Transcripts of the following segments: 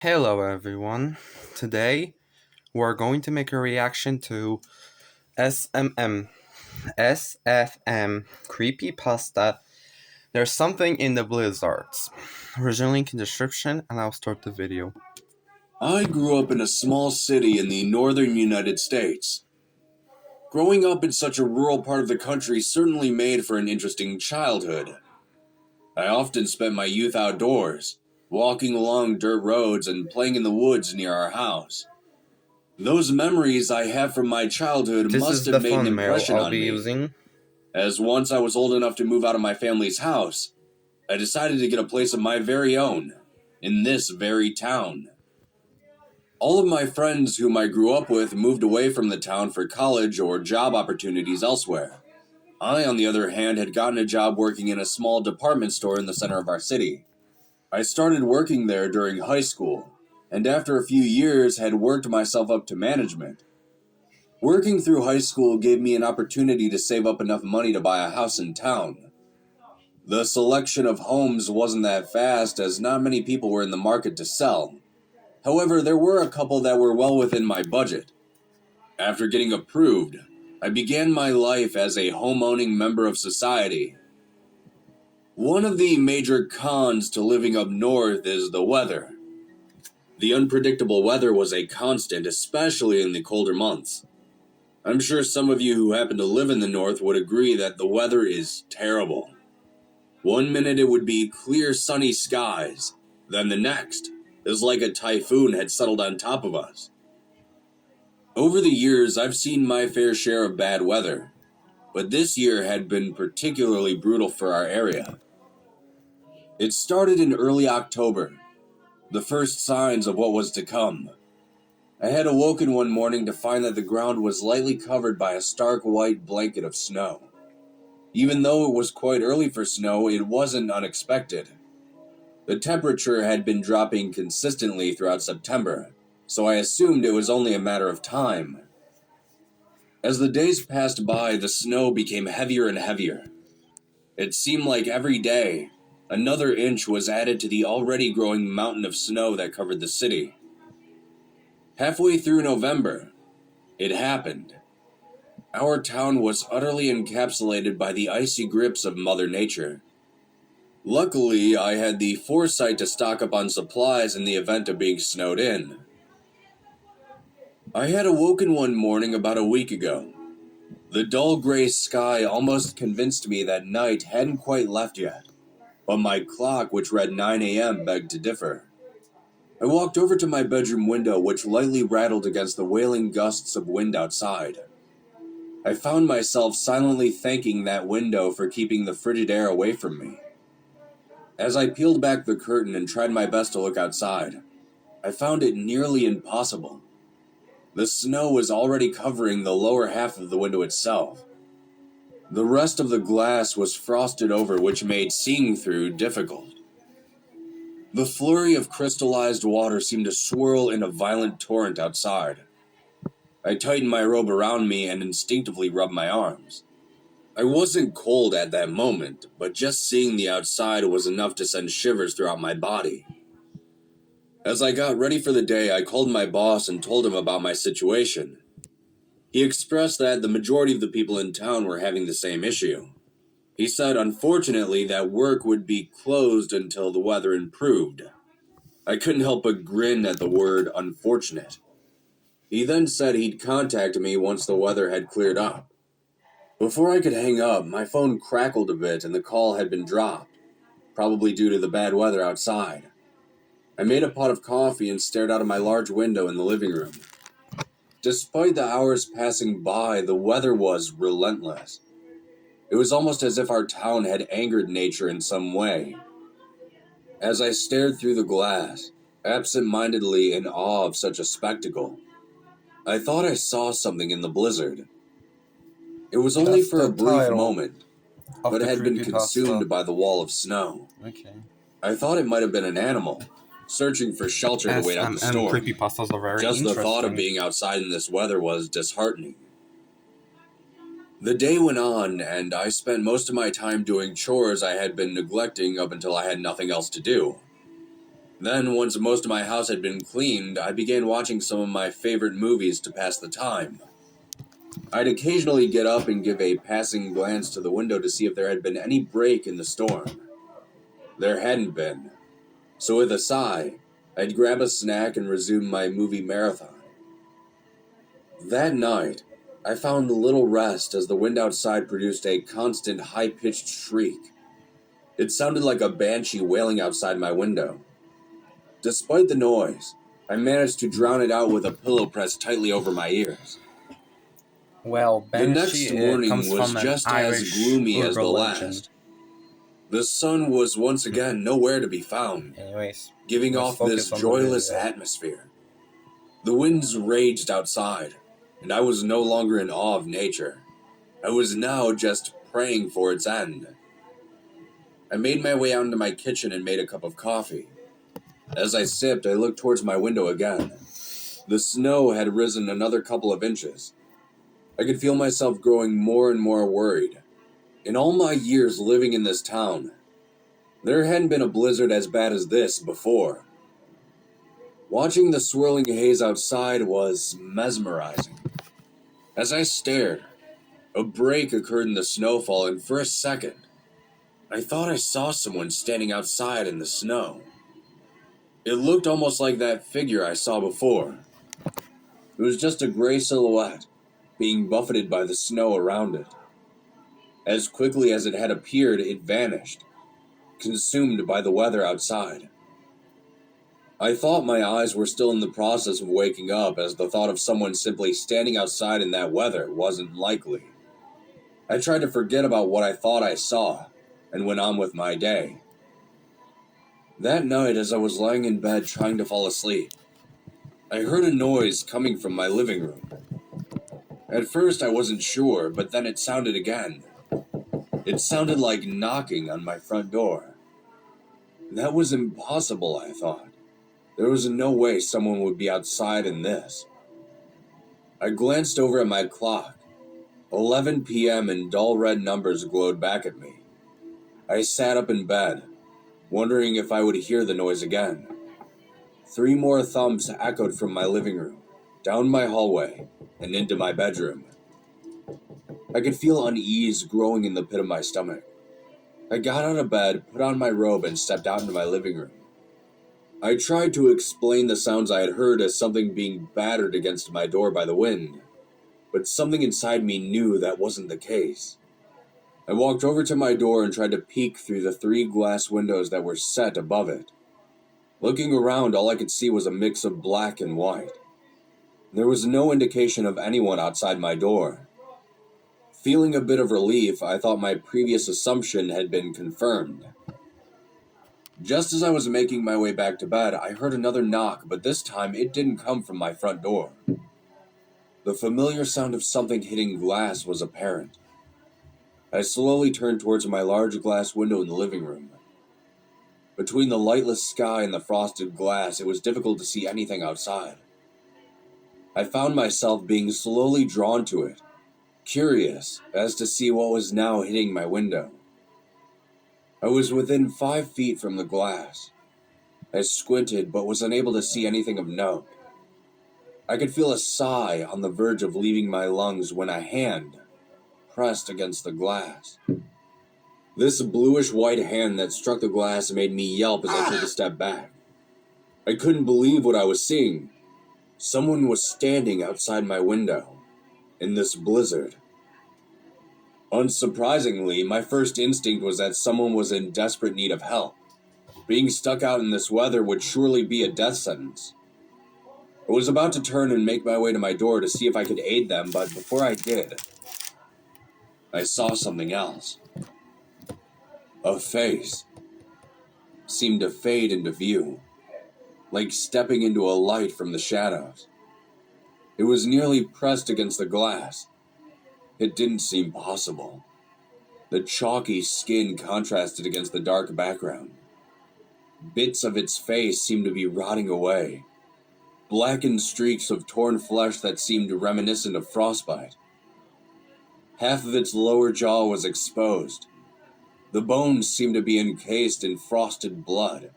Hello everyone. Today we're going to make a reaction to SMM SFM creepypasta. There's something in the blizzards. Original link in the description and I'll start the video. I grew up in a small city in the northern United States. Growing up in such a rural part of the country certainly made for an interesting childhood. I often spent my youth outdoors, walking along dirt roads and playing in the woods near our house. Those memories I have from my childhood This must is have the made an fun mail impression I'll on be me, using. as once I was old enough to move out of my family's house, I decided to get a place of my very own, in this very town. All of my friends whom I grew up with moved away from the town for college or job opportunities elsewhere. I, on the other hand, had gotten a job working in a small department store in the center of our city. I started working there during high school, and after a few years had worked myself up to management. Working through high school gave me an opportunity to save up enough money to buy a house in town. The selection of homes wasn't that fast, as not many people were in the market to sell. However, there were a couple that were well within my budget. After getting approved, I began my life as a home-owning member of society. One of the major cons to living up north is the weather. The unpredictable weather was a constant, especially in the colder months. I'm sure some of you who happen to live in the north would agree that the weather is terrible. One minute it would be clear sunny skies, then the next is like a typhoon had settled on top of us. Over the years, I've seen my fair share of bad weather, but this year had been particularly brutal for our area. It started in early October, the first signs of what was to come. I had awoken one morning to find that the ground was lightly covered by a stark white blanket of snow. Even though it was quite early for snow, it wasn't unexpected. The temperature had been dropping consistently throughout September, so I assumed it was only a matter of time. As the days passed by, the snow became heavier and heavier. It seemed like every day, another inch was added to the already growing mountain of snow that covered the city. Halfway through November, it happened. Our town was utterly encapsulated by the icy grips of Mother Nature. Luckily, I had the foresight to stock up on supplies in the event of being snowed in. I had awoken one morning about a week ago. The dull gray sky almost convinced me that night hadn't quite left yet, but my clock, which read 9 a.m., begged to differ. I walked over to my bedroom window, which lightly rattled against the wailing gusts of wind outside. I found myself silently thanking that window for keeping the frigid air away from me. As I peeled back the curtain and tried my best to look outside, I found it nearly impossible. The snow was already covering the lower half of the window itself. The rest of the glass was frosted over, which made seeing through difficult. The flurry of crystallized water seemed to swirl in a violent torrent outside. I tightened my robe around me and instinctively rubbed my arms. I wasn't cold at that moment, but just seeing the outside was enough to send shivers throughout my body. As I got ready for the day, I called my boss and told him about my situation. He expressed that the majority of the people in town were having the same issue. He said, unfortunately, that work would be closed until the weather improved. I couldn't help but grin at the word unfortunate. He then said he'd contact me once the weather had cleared up. Before I could hang up, my phone crackled a bit and the call had been dropped, probably due to the bad weather outside. I made a pot of coffee and stared out of my large window in the living room. Despite the hours passing by, the weather was relentless. It was almost as if our town had angered nature in some way. As I stared through the glass, absent-mindedly in awe of such a spectacle, I thought I saw something in the blizzard. It was only That's for the a brief title moment, of but the had been creepypasta. consumed by the wall of snow. Okay. I thought it might have been an animal, searching for shelter to wait out the SMM storm. creepypastas are very Just the thought of interesting. being outside in this weather was disheartening. The day went on, and I spent most of my time doing chores I had been neglecting up until I had nothing else to do. Then, once most of my house had been cleaned, I began watching some of my favorite movies to pass the time. I'd occasionally get up and give a passing glance to the window to see if there had been any break in the storm. There hadn't been, so with a sigh, I'd grab a snack and resume my movie marathon. That night, I found little rest as the wind outside produced a constant high-pitched shriek. It sounded like a banshee wailing outside my window. Despite the noise, I managed to drown it out with a pillow pressed tightly over my ears. Well, The banshee next morning comes was from an just as Irish gloomy as the urban legend. last. The sun was once again nowhere to be found, Anyways, giving let's off this focus on the joyless video. atmosphere. The winds raged outside, and I was no longer in awe of nature. I was now just praying for its end. I made my way out into my kitchen and made a cup of coffee. As I sipped, I looked towards my window again. The snow had risen another couple of inches. I could feel myself growing more and more worried. In all my years living in this town, there hadn't been a blizzard as bad as this before. Watching the swirling haze outside was mesmerizing. As I stared, a break occurred in the snowfall, and for a second, I thought I saw someone standing outside in the snow. It looked almost like that figure I saw before. It was just a gray silhouette, being buffeted by the snow around it. As quickly as it had appeared, it vanished, consumed by the weather outside. I thought my eyes were still in the process of waking up, as the thought of someone simply standing outside in that weather wasn't likely. I tried to forget about what I thought I saw, and went on with my day. That night, as I was lying in bed trying to fall asleep, I heard a noise coming from my living room. At first I wasn't sure, but then it sounded again. It sounded like knocking on my front door. That was impossible, I thought. There was no way someone would be outside in this. I glanced over at my clock. 11 p.m. and dull red numbers glowed back at me. I sat up in bed, wondering if I would hear the noise again. 3 more thumps echoed from my living room, down my hallway, and into my bedroom. I could feel unease growing in the pit of my stomach. I got out of bed, put on my robe, and stepped out into my living room. I tried to explain the sounds I had heard as something being battered against my door by the wind, but something inside me knew that wasn't the case. I walked over to my door and tried to peek through the 3 glass windows that were set above it. Looking around, all I could see was a mix of black and white. There was no indication of anyone outside my door. Feeling a bit of relief, I thought my previous assumption had been confirmed. Just as I was making my way back to bed, I heard another knock, but this time it didn't come from my front door. The familiar sound of something hitting glass was apparent. I slowly turned towards my large glass window in the living room. Between the lightless sky and the frosted glass, it was difficult to see anything outside. I found myself being slowly drawn to it, curious as to see what was now hitting my window. I was within 5 feet from the glass. I squinted but was unable to see anything of note. I could feel a sigh on the verge of leaving my lungs when a hand pressed against the glass. This bluish-white hand that struck the glass made me yelp as I took a step back. I couldn't believe what I was seeing. Someone was standing outside my window, in this blizzard. Unsurprisingly, my first instinct was that someone was in desperate need of help. Being stuck out in this weather would surely be a death sentence. I was about to turn and make my way to my door to see if I could aid them, but before I did, I saw something else. A face seemed to fade into view, like stepping into a light from the shadows. It was nearly pressed against the glass. It didn't seem possible. The chalky skin contrasted against the dark background. Bits of its face seemed to be rotting away, blackened streaks of torn flesh that seemed reminiscent of frostbite. Half of its lower jaw was exposed. The bones seemed to be encased in frosted blood.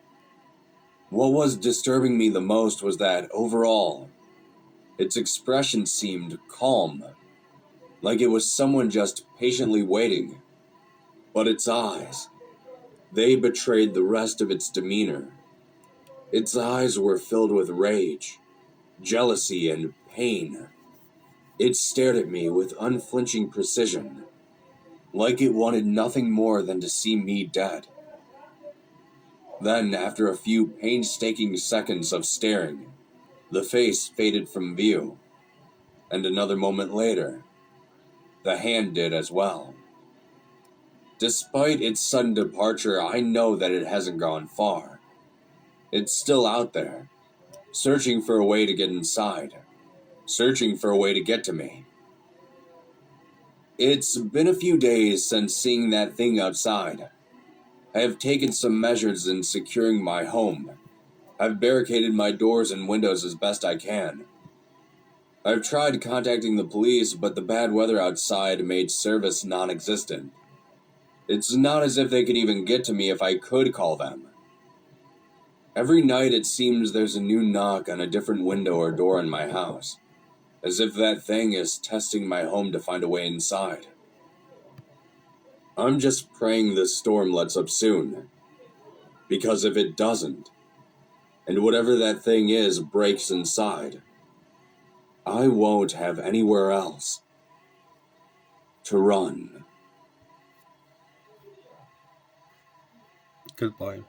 What was disturbing me the most was that, overall, its expression seemed calm, like it was someone just patiently waiting. But its eyes, they betrayed the rest of its demeanor. Its eyes were filled with rage, jealousy, and pain. It stared at me with unflinching precision, like it wanted nothing more than to see me dead. Then, after a few painstaking seconds of staring, the face faded from view, and another moment later, the hand did as well. Despite its sudden departure, I know that it hasn't gone far. It's still out there, searching for a way to get inside, searching for a way to get to me. It's been a few days since seeing that thing outside. I have taken some measures in securing my home. I've barricaded my doors and windows as best I can. I've tried contacting the police, but the bad weather outside made service non-existent. It's not as if they could even get to me if I could call them. Every night it seems there's a new knock on a different window or door in my house, as if that thing is testing my home to find a way inside. I'm just praying this storm lets up soon, because if it doesn't, and whatever that thing is breaks inside, I won't have anywhere else to run. Goodbye.